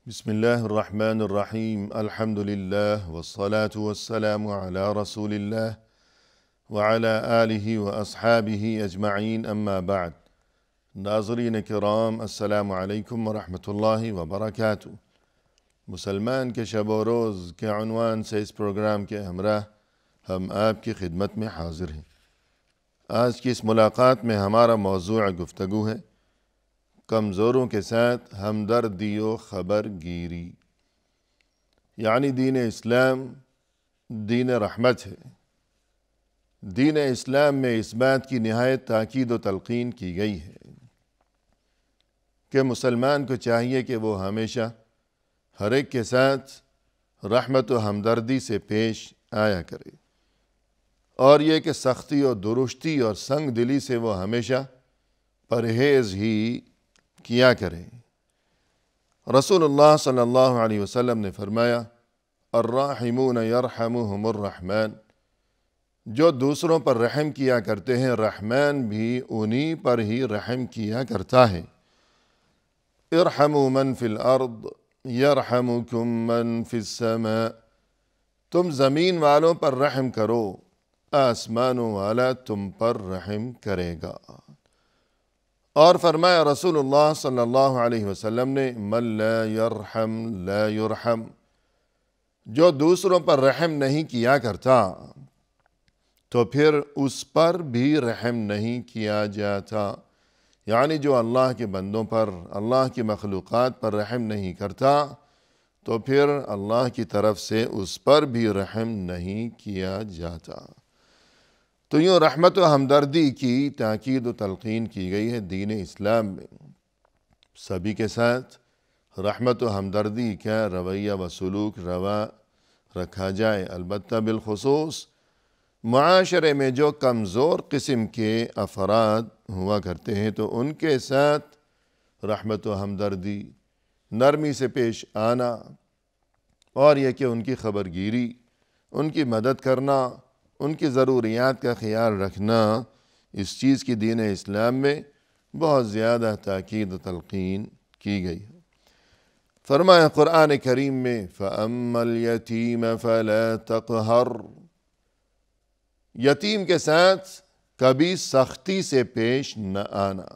بسم الله الرحمن الرحيم الحمد لله والصلاة والسلام على رسول الله وعلى آله وأصحابه أجمعين أما بعد ناظرین کرام السلام علیکم ورحمۃ اللہ وبرکاتہ۔ مسلمان کے شب و روز کے عنوان سے اس پروگرام کے ہمراہ ہم آپ کی خدمت میں حاضر ہیں۔ آج کی اس ملاقات میں ہمارا موضوع گفتگو ہے کمزوروں کے ساتھ ہمدردی و خبر گیری، یعنی دین اسلام دین رحمت ہے۔ دین اسلام میں اس بات کی نہایت تاکید و تلقین کی گئی ہے کہ مسلمان کو چاہیے کہ وہ ہمیشہ ہر ایک کے ساتھ رحمت و ہمدردی سے پیش آیا کرے، اور یہ کہ سختی و درشتی اور سنگ دلی سے وہ ہمیشہ پرہیز ہی کیا کرے۔ رسول اللہ صلی اللہ علیہ وسلم نے فرمایا الراحمون یرحمہم الرحمن، جو دوسروں پر رحم کیا کرتے ہیں رحمان بھی انہی پر ہی رحم کیا کرتا ہے۔ ارحموا من فی الارض یرحمکم من فی السماء، تم زمین والوں پر رحم کرو آسمانوں والا تم پر رحم کرے گا۔ اور فرمایا رسول اللہ صلی اللہ علیہ وسلم نے من لا یرحم لا یرحم، جو دوسروں پر رحم نہیں کیا کرتا تو پھر اس پر بھی رحم نہیں کیا جاتا، یعنی جو اللہ کے بندوں پر اللہ کی مخلوقات پر رحم نہیں کرتا تو پھر اللہ کی طرف سے اس پر بھی رحم نہیں کیا جاتا۔ تو یوں رحمت و ہمدردی کی تاکید و تلقین کی گئی ہے دین اسلام میں۔ سبھی کے ساتھ رحمت و ہمدردی کا رویہ و سلوک روا رکھا جائے، البتہ بالخصوص معاشرے میں جو کمزور قسم کے افراد ہوا کرتے ہیں تو ان کے ساتھ رحمت و ہمدردی، نرمی سے پیش آنا، اور یہ کہ ان کی خبر گیری، ان کی مدد کرنا، ان کی ضروریات کا خیال رکھنا، اس چیز کی دین اسلام میں بہت زیادہ تاکید و تلقین کی گئی ہے۔ فرمایا قرآن کریم میں فَأَمَّا الْيَتِيمَ فَلَا تَقْهَرْ، یتیم کے ساتھ کبھی سختی سے پیش نہ آنا۔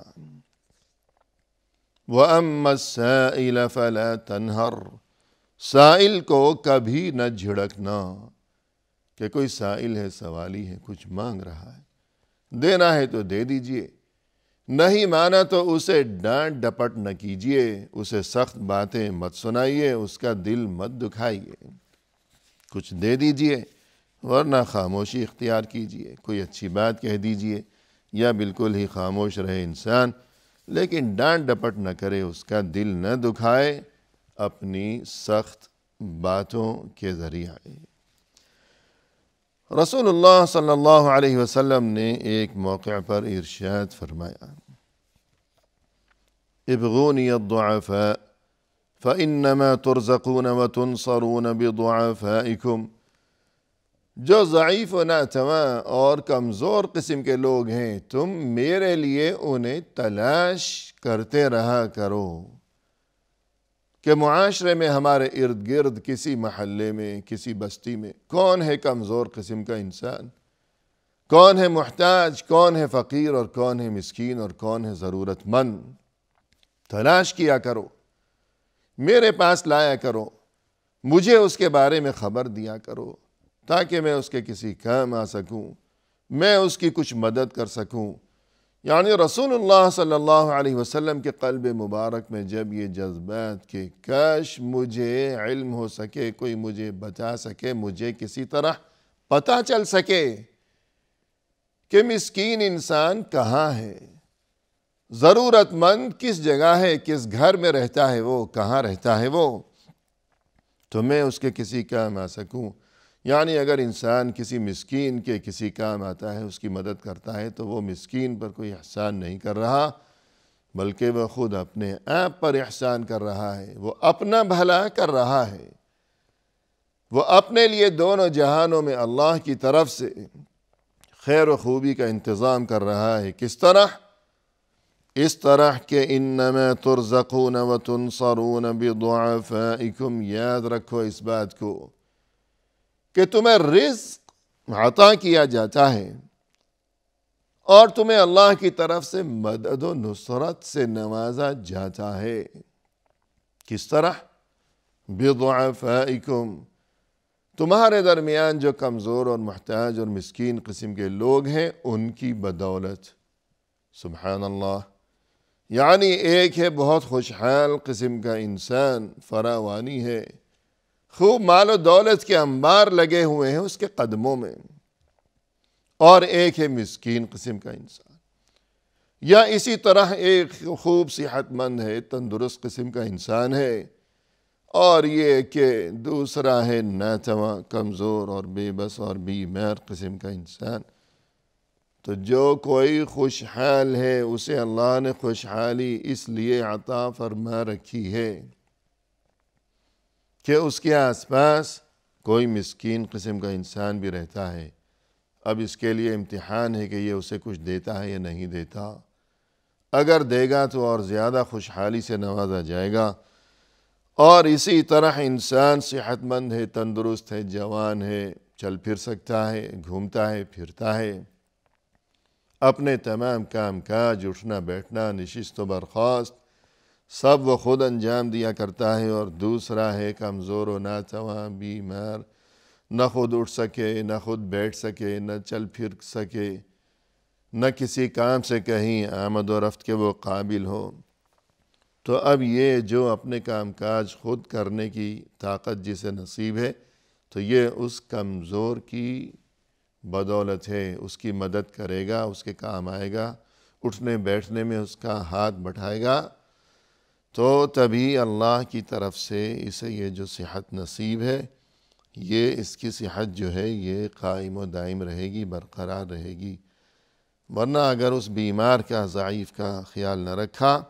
وَأَمَّا السَّائِلَ فَلَا تَنْهَرْ، سائل کو کبھی نہ جھڑکنا، کہ کوئی سائل ہے، سوالی ہے، کچھ مانگ رہا ہے، دینا ہے تو دے دیجئے، نہیں مانا تو اسے ڈانٹ ڈپٹ نہ کیجئے، اسے سخت باتیں مت سنائیے، اس کا دل مت دکھائیے، کچھ دے دیجئے ورنہ خاموشی اختیار کیجئے، کوئی اچھی بات کہہ دیجئے یا بالکل ہی خاموش رہے انسان، لیکن ڈانٹ ڈپٹ نہ کرے، اس کا دل نہ دکھائے اپنی سخت باتوں کے ذریعے۔ رسول اللہ صلی اللہ علیہ وسلم نے ایک موقع پر ارشاد فرمایا ابغونی الضعفاء فإنما ترزقون وتنصرون بضعفائكم، جو ضعیف و ناتواں اور کمزور قسم کے لوگ ہیں تم میرے لیے انہیں تلاش کرتے رہا کرو، کہ معاشرے میں ہمارے ارد گرد کسی محلے میں کسی بستی میں کون ہے کمزور قسم کا انسان، کون ہے محتاج، کون ہے فقیر اور کون ہے مسکین اور کون ہے ضرورت مند، تلاش کیا کرو، میرے پاس لایا کرو، مجھے اس کے بارے میں خبر دیا کرو تاکہ میں اس کے کسی کام آ سکوں، میں اس کی کچھ مدد کر سکوں۔ یعنی رسول اللہ صلی اللہ علیہ وسلم کے قلب مبارک میں جب یہ جذبات کہ کاش مجھے علم ہو سکے، کوئی مجھے بتا سکے، مجھے کسی طرح پتہ چل سکے کہ مسکین انسان کہاں ہے، ضرورت مند کس جگہ ہے، کس گھر میں رہتا ہے وہ، کہاں رہتا ہے وہ، تو میں اس کے کسی کام آ سکوں۔ یعنی اگر انسان کسی مسکین کے کسی کام آتا ہے، اس کی مدد کرتا ہے تو وہ مسکین پر کوئی احسان نہیں کر رہا، بلکہ وہ خود اپنے آپ پر احسان کر رہا ہے، وہ اپنا بھلا کر رہا ہے، وہ اپنے لیے دونوں جہانوں میں اللہ کی طرف سے خیر و خوبی کا انتظام کر رہا ہے۔ کس طرح اس طرح کہ انما ترزقون وتنصرون بضعفائکم، یاد رکھو اس بات کو کہ تمہیں رزق عطا کیا جاتا ہے اور تمہیں اللہ کی طرف سے مدد و نصرت سے نوازا جاتا ہے۔ کس طرح؟ بضعفائکم، تمہارے درمیان جو کمزور اور محتاج اور مسکین قسم کے لوگ ہیں ان کی بدولت۔ سبحان اللہ، یعنی ایک ہے بہت خوشحال قسم کا انسان، فراوانی ہے، خوب مال و دولت کے انبار لگے ہوئے ہیں اس کے قدموں میں، اور ایک ہے مسکین قسم کا انسان، یا اسی طرح ایک خوب صحت مند ہے، تندرست قسم کا انسان ہے، اور یہ کہ دوسرا ہے ناتواں، کمزور اور بے بس اور بیمار قسم کا انسان۔ تو جو کوئی خوشحال ہے اسے اللہ نے خوشحالی اس لیے عطا فرما رکھی ہے کہ اس کے آس پاس کوئی مسکین قسم کا انسان بھی رہتا ہے۔ اب اس کے لیے امتحان ہے کہ یہ اسے کچھ دیتا ہے یا نہیں دیتا۔ اگر دے گا تو اور زیادہ خوشحالی سے نوازا جائے گا، اور اسی طرح انسان صحت مند ہے، تندرست ہے، جوان ہے، چل پھر سکتا ہے، گھومتا ہے، پھرتا ہے، اپنے تمام کام کاج، اٹھنا بیٹھنا، نشست و برخاست سب وہ خود انجام دیا کرتا ہے، اور دوسرا ہے کمزور و ناتواں، بیمار، نہ خود اٹھ سکے، نہ خود بیٹھ سکے، نہ چل پھر سکے، نہ کسی کام سے کہیں آمد و رفت کے وہ قابل ہو۔ تو اب یہ جو اپنے کام کاج خود کرنے کی طاقت جسے نصیب ہے، تو یہ اس کمزور کی بدولت ہے، اس کی مدد کرے گا، اس کے کام آئے گا، اٹھنے بیٹھنے میں اس کا ہاتھ بٹھائے گا، تو تبھی اللہ کی طرف سے اسے یہ جو صحت نصیب ہے، یہ اس کی صحت جو ہے یہ قائم و دائم رہے گی، برقرار رہے گی۔ ورنہ اگر اس بیمار کا، ضعیف کا خیال نہ رکھا،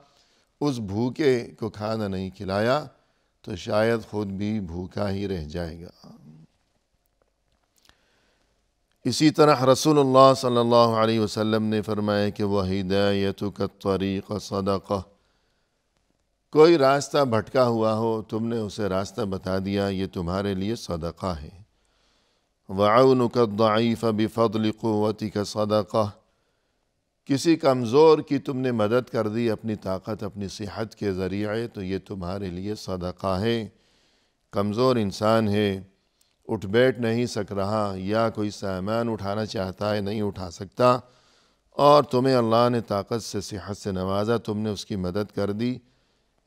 اس بھوکے کو کھانا نہیں کھلایا، تو شاید خود بھی بھوکا ہی رہ جائے گا۔ اسی طرح رسول اللہ صلی اللہ علیہ وسلم نے فرمایا کہ وَہِدَایَتُکَ الطَّرِیقَ صَدَقَہ، کوئی راستہ بھٹکا ہوا ہو، تم نے اسے راستہ بتا دیا، یہ تمہارے لیے صدقہ ہے۔ وَعَوْنُکَ الضَّعِیفَ بِفَضْلِ قُوَّتِکَ صَدَقَہ، کسی کمزور کی تم نے مدد کر دی اپنی طاقت، اپنی صحت کے ذریعے، تو یہ تمہارے لیے صدقہ ہے۔ کمزور انسان ہے، اٹھ بیٹھ نہیں سک رہا، یا کوئی سامان اٹھانا چاہتا ہے نہیں اٹھا سکتا، اور تمہیں اللہ نے طاقت سے، صحت سے نوازا، تم نے اس کی مدد کر دی،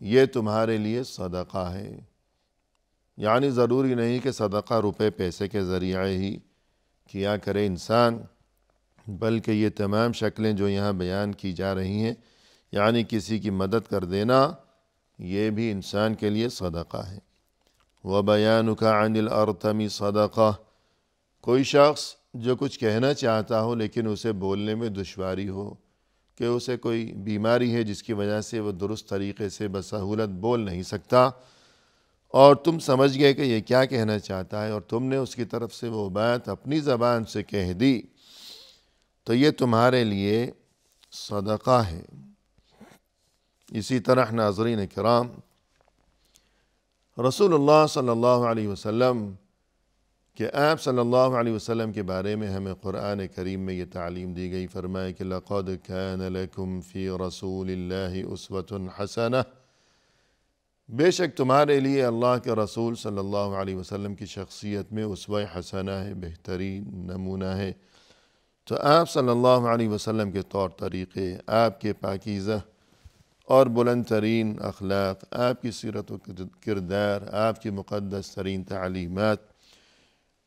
یہ تمہارے لیے صدقہ ہے۔ یعنی ضروری نہیں کہ صدقہ روپے پیسے کے ذریعے ہی کیا کرے انسان، بلکہ یہ تمام شکلیں جو یہاں بیان کی جا رہی ہیں، یعنی کسی کی مدد کر دینا، یہ بھی انسان کے لیے صدقہ ہے۔ وَبَيَانُكَ عَنِ الْأَرْتَمِ صَدَقَہ، کوئی شخص جو کچھ کہنا چاہتا ہو لیکن اسے بولنے میں دشواری ہو، کہ اسے کوئی بیماری ہے جس کی وجہ سے وہ درست طریقے سے بسہولت بول نہیں سکتا، اور تم سمجھ گئے کہ یہ کیا کہنا چاہتا ہے، اور تم نے اس کی طرف سے وہ بات اپنی زبان سے کہہ دی، تو یہ تمہارے لیے صدقہ ہے۔ اسی طرح ناظرین کرام، رسول اللہ صلی اللہ علیہ وسلم کہ آپ صلی اللہ علیہ وسلم کے بارے میں ہمیں قرآن کریم میں یہ تعلیم دی گئی، فرمائے کہ لَقَدْ كَانَ لَكُمْ فِي رَسُولِ اللَّهِ أُسْوَةٌ حَسَنَةٌ، بے شک تمہارے لیے اللہ کے رسول صلی اللہ علیہ وسلم کی شخصیت میں اسوہ حسنہ ہے، بہترین نمونہ ہے۔ تو آپ صلی اللہ علیہ وسلم کے طور طریقے، آپ کے پاکیزہ اور بلند ترین اخلاق، آپ کی سیرت و کردار، آپ کی مقدس ترین تعلیمات،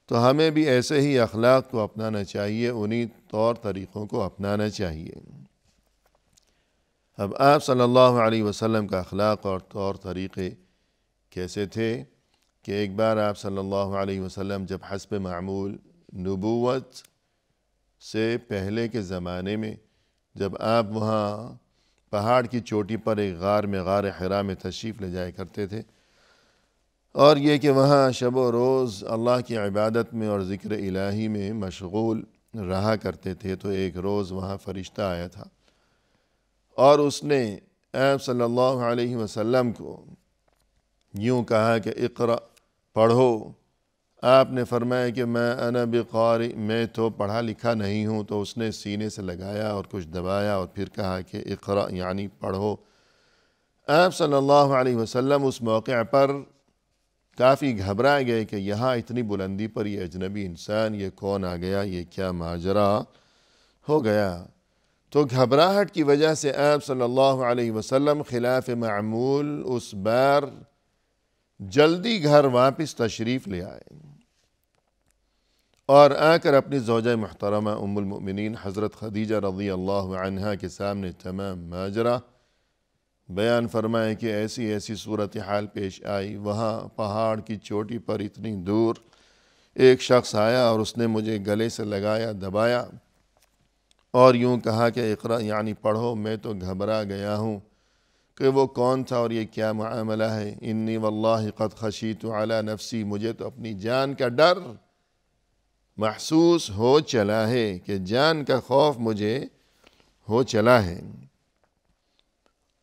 تو ہمیں بھی ایسے ہی اخلاق کو اپنانا چاہیے، انہی طور طریقوں کو اپنانا چاہیے۔ اب آپ صلی اللہ علیہ وسلم کا اخلاق اور طور طریقے کیسے تھے کہ ایک بار آپ صلی اللہ علیہ وسلم جب حسب معمول نبوت سے پہلے کے زمانے میں، جب آپ وہاں پہاڑ کی چوٹی پر ایک غار میں، غار حرا میں تشریف لے جایا کرتے تھے، اور یہ کہ وہاں شب و روز اللہ کی عبادت میں اور ذکر الہی میں مشغول رہا کرتے تھے، تو ایک روز وہاں فرشتہ آیا تھا، اور اس نے آپ صلی اللہ علیہ وسلم کو یوں کہا کہ اقرأ، پڑھو۔ آپ نے فرمایا کہ میں انا بقاری، میں تو پڑھا لکھا نہیں ہوں، تو اس نے سینے سے لگایا اور کچھ دبایا اور پھر کہا کہ اقرأ یعنی پڑھو۔ آپ صلی اللہ علیہ وسلم اس موقع پر کافی گھبرا گئے کہ یہاں اتنی بلندی پر یہ اجنبی انسان، یہ کون آ گیا، یہ کیا ماجرا ہو گیا۔ تو گھبراہٹ کی وجہ سے آپ صلی اللہ علیہ وسلم خلاف معمول اس بار جلدی گھر واپس تشریف لے آئے اور آ کر اپنی زوجہ محترمہ ام المؤمنین حضرت خدیجہ رضی اللہ عنہا کے سامنے تمام ماجرا بیان فرمائے کہ ایسی ایسی صورتحال پیش آئی، وہاں پہاڑ کی چوٹی پر اتنی دور ایک شخص آیا اور اس نے مجھے گلے سے لگایا، دبایا اور یوں کہا کہ اقرأ یعنی پڑھو۔ میں تو گھبرا گیا ہوں کہ وہ کون تھا اور یہ کیا معاملہ ہے۔ انی واللہ قد خشیت علی نفسی، مجھے تو اپنی جان کا ڈر محسوس ہو چلا ہے، کہ جان کا خوف مجھے ہو چلا ہے۔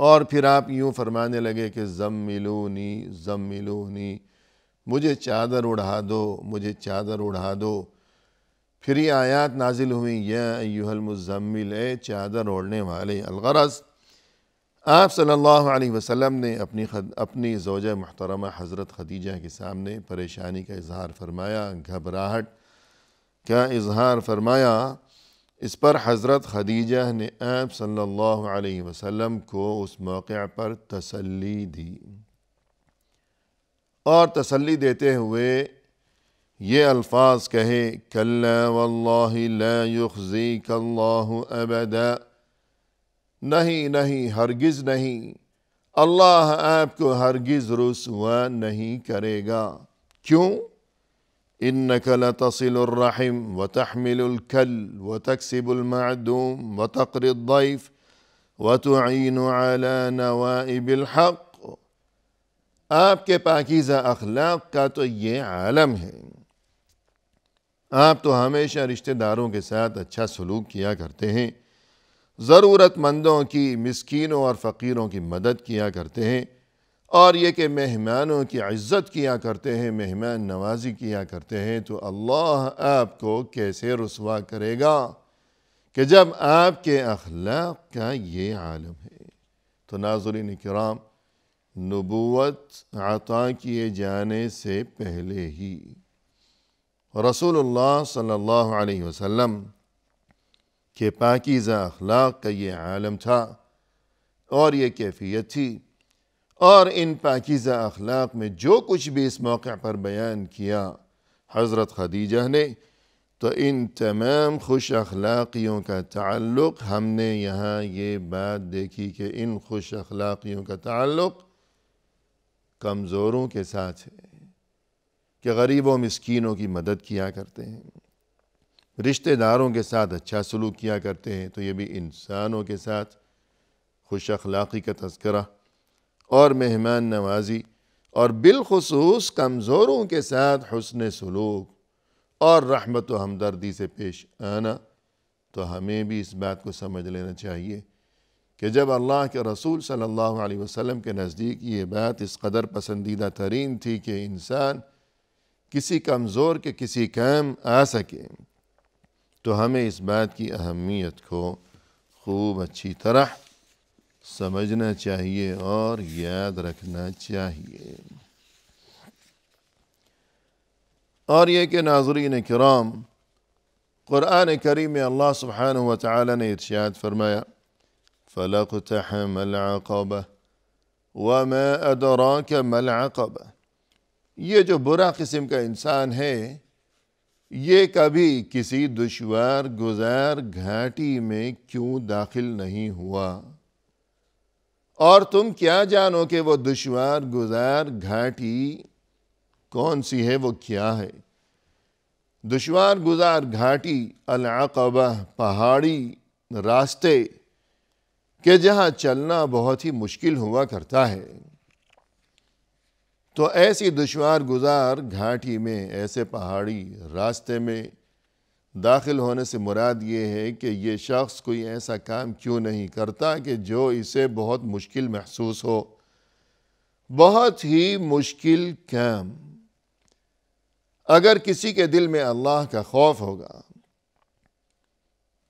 اور پھر آپ یوں فرمانے لگے کہ زملونی زملونی، مجھے چادر اڑھا دو، مجھے چادر اڑھا دو۔ پھر یہ آیات نازل ہوئیں، یا ایہا المزمل، اے چادر اوڑھنے والے۔ الغرض آپ صلی اللہ علیہ وسلم نے اپنی زوجہ محترمہ حضرت خدیجہ کے سامنے پریشانی کا اظہار فرمایا، گھبراہٹ کا اظہار فرمایا۔ اس پر حضرت خدیجہ نے آپ صلی اللہ علیہ وسلم کو اس موقع پر تسلی دی اور تسلی دیتے ہوئے یہ الفاظ کہے، کلا واللہ لا یخزیک اللہ ابدا، نہیں نہیں، ہرگز نہیں، اللہ آپ کو ہرگز رسوا نہیں کرے گا۔ کیوں؟ انک لتصل الرحم وتحمل الکل وتکسب المعدوم وتقری الضیف وتعین علی نوائب الحق۔ آپ کے پاکیزہ اخلاق کا تو یہ عالم ہے، آپ تو ہمیشہ رشتہ داروں کے ساتھ اچھا سلوک کیا کرتے ہیں، ضرورت مندوں کی، مسکینوں اور فقیروں کی مدد کیا کرتے ہیں، اور یہ کہ مہمانوں کی عزت کیا کرتے ہیں، مہمان نوازی کیا کرتے ہیں، تو اللہ آپ کو کیسے رسوا کرے گا کہ جب آپ کے اخلاق کا یہ عالم ہے۔ تو ناظرین کرام، نبوت عطا کیے جانے سے پہلے ہی رسول اللہ صلی اللہ علیہ وسلم کے پاکیزہ اخلاق کا یہ عالم تھا اور یہ کیفیت تھی، اور ان پاکیزہ اخلاق میں جو کچھ بھی اس موقع پر بیان کیا حضرت خدیجہ نے، تو ان تمام خوش اخلاقیوں کا تعلق، ہم نے یہاں یہ بات دیکھی کہ ان خوش اخلاقیوں کا تعلق کمزوروں کے ساتھ ہے، کہ غریبوں و مسکینوں کی مدد کیا کرتے ہیں، رشتہ داروں کے ساتھ اچھا سلوک کیا کرتے ہیں، تو یہ بھی انسانوں کے ساتھ خوش اخلاقی کا تذکرہ اور مہمان نوازی، اور بالخصوص کمزوروں کے ساتھ حسن سلوک اور رحمت و ہمدردی سے پیش آنا۔ تو ہمیں بھی اس بات کو سمجھ لینا چاہیے کہ جب اللہ کے رسول صلی اللہ علیہ وسلم کے نزدیک یہ بات اس قدر پسندیدہ ترین تھی کہ انسان کسی کمزور کے کسی کام آ سکے، تو ہمیں اس بات کی اہمیت کو خوب اچھی طرح سمجھنا چاہیے اور یاد رکھنا چاہیے۔ اور یہ کہ ناظرین کرام، قرآن کریم میں اللہ سبحانہ وتعالی نے ارشاد فرمایا، فَلَقْتَحَمَ الْعَقَبَةَ وَمَا أَدْرَاكَ مَا الْعَقَبَةُ۔ یہ جو برا قسم کا انسان ہے، یہ کبھی کسی دشوار گزار گھاٹی میں کیوں داخل نہیں ہوا، اور تم کیا جانو کہ وہ دشوار گزار گھاٹی کون سی ہے، وہ کیا ہے؟ دشوار گزار گھاٹی، العقبہ، پہاڑی راستے کہ جہاں چلنا بہت ہی مشکل ہوا کرتا ہے۔ تو ایسی دشوار گزار گھاٹی میں، ایسے پہاڑی راستے میں داخل ہونے سے مراد یہ ہے کہ یہ شخص کوئی ایسا کام کیوں نہیں کرتا کہ جو اسے بہت مشکل محسوس ہو۔ بہت ہی مشکل کام۔ اگر کسی کے دل میں اللہ کا خوف ہوگا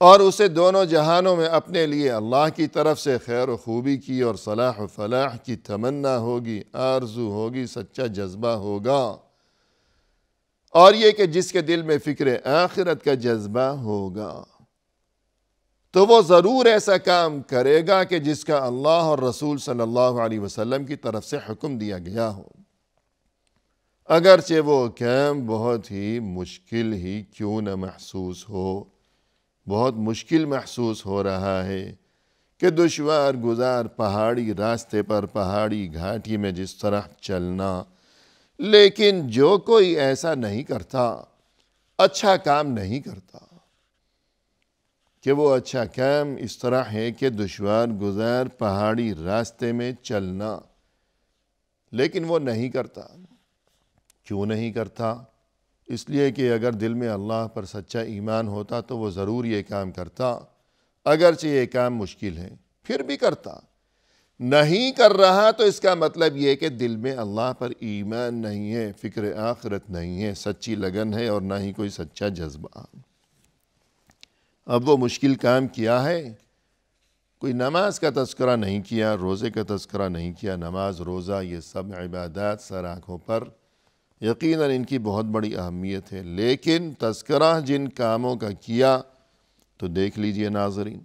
اور اسے دونوں جہانوں میں اپنے لیے اللہ کی طرف سے خیر و خوبی کی اور صلاح و فلاح کی تمنا ہوگی، آرزو ہوگی، سچا جذبہ ہوگا، اور یہ کہ جس کے دل میں فکر آخرت کا جذبہ ہوگا تو وہ ضرور ایسا کام کرے گا کہ جس کا اللہ اور رسول صلی اللہ علیہ وسلم کی طرف سے حکم دیا گیا ہو، اگرچہ وہ کام بہت ہی مشکل ہی کیوں نہ محسوس ہو۔ بہت مشکل محسوس ہو رہا ہے کہ دشوار گزار پہاڑی راستے پر، پہاڑی گھاٹی میں جس طرح چلنا، لیکن جو کوئی ایسا نہیں کرتا، اچھا کام نہیں کرتا، کہ وہ اچھا کام اس طرح ہے کہ دشوار گزار پہاڑی راستے میں چلنا، لیکن وہ نہیں کرتا۔ کیوں نہیں کرتا؟ اس لیے کہ اگر دل میں اللہ پر سچا ایمان ہوتا تو وہ ضرور یہ کام کرتا، اگرچہ یہ کام مشکل ہے، پھر بھی کرتا۔ نہیں کر رہا تو اس کا مطلب یہ کہ دل میں اللہ پر ایمان نہیں ہے، فکر آخرت نہیں ہے، سچی لگن ہے اور نہ ہی کوئی سچا جذبہ۔ اب وہ مشکل کام کیا ہے؟ کوئی نماز کا تذکرہ نہیں کیا، روزے کا تذکرہ نہیں کیا۔ نماز، روزہ، یہ سب عبادات سر آنکھوں پر، یقیناً ان کی بہت بڑی اہمیت ہے، لیکن تذکرہ جن کاموں کا کیا تو دیکھ لیجئے ناظرین۔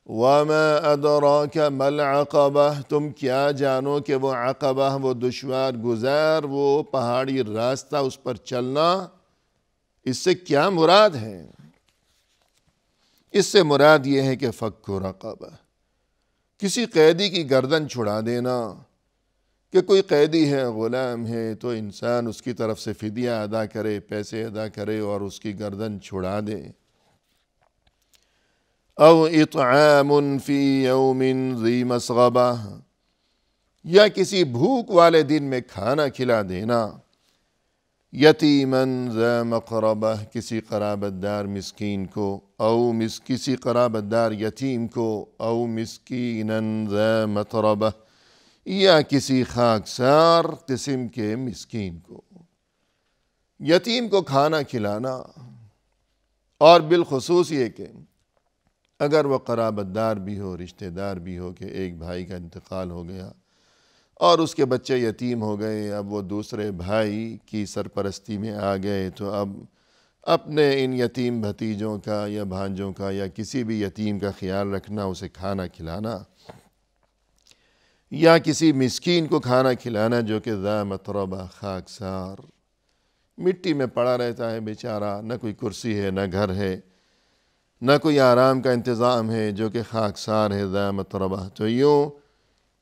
وَمَا أَدْرَاكَ مَا الْعَقَبَةُ، تم کیا جانو کہ وہ عقبہ، وہ دشوار گزار، وہ پہاڑی راستہ، اس پر چلنا، اس سے کیا مراد ہے؟ اس سے مراد یہ ہے کہ فک رقبہ، کسی قیدی کی گردن چھڑا دینا، کہ کوئی قیدی ہے، غلام ہے، تو انسان اس کی طرف سے فدیہ ادا کرے، پیسے ادا کرے اور اس کی گردن چھڑا دے۔ او اطعام فی یوم ذی مسغبہ، یا کسی بھوک والے دن میں کھانا کھلا دینا۔ یتیما ذا مقربہ، کسی قرابت دار مسکین کو، او کسی قرابت دار یتیم کو، او مسکینا ذا متربہ، یا کسی خاکسار قسم کے مسکین کو۔ یتیم کو کھانا کھلانا، اور بالخصوص یہ کہ اگر وہ قرابت دار بھی ہو، رشتہ دار بھی ہو، کہ ایک بھائی کا انتقال ہو گیا اور اس کے بچے یتیم ہو گئے، اب وہ دوسرے بھائی کی سرپرستی میں آ گئے، تو اب اپنے ان یتیم بھتیجوں کا یا بھانجوں کا یا کسی بھی یتیم کا خیال رکھنا، اسے کھانا کھلانا، یا کسی مسکین کو کھانا کھلانا جو کہ ذا متربہ، خاکسار، مٹی میں پڑا رہتا ہے بیچارہ، نہ کوئی کرسی ہے، نہ گھر ہے، نہ کوئی آرام کا انتظام ہے، جو کہ خاکسار ہے، ذا متربہ۔ تو یوں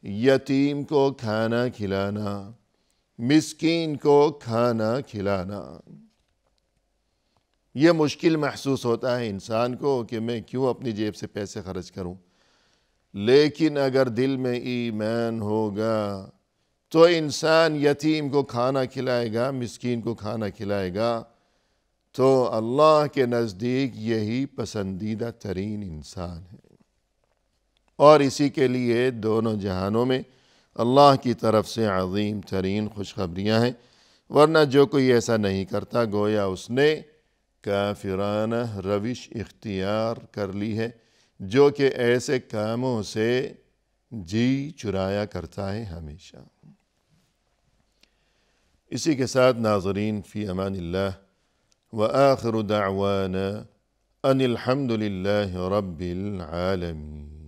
یتیم کو کھانا کھلانا، مسکین کو کھانا کھلانا، یہ مشکل محسوس ہوتا ہے انسان کو کہ میں کیوں اپنی جیب سے پیسے خرچ کروں، لیکن اگر دل میں ایمان ہوگا تو انسان یتیم کو کھانا کھلائے گا، مسکین کو کھانا کھلائے گا، تو اللہ کے نزدیک یہی پسندیدہ ترین انسان ہے، اور اسی کے لیے دونوں جہانوں میں اللہ کی طرف سے عظیم ترین خوشخبریاں ہیں، ورنہ جو کوئی ایسا نہیں کرتا گویا اس نے کافرانہ روش اختیار کر لی ہے، جو کہ ایسے کاموں سے جی چرایا کرتا ہے ہمیشہ۔ اسی کے ساتھ ناظرین، فی امان اللہ، وآخر دعوانا ان الحمد للہ رب العالمین۔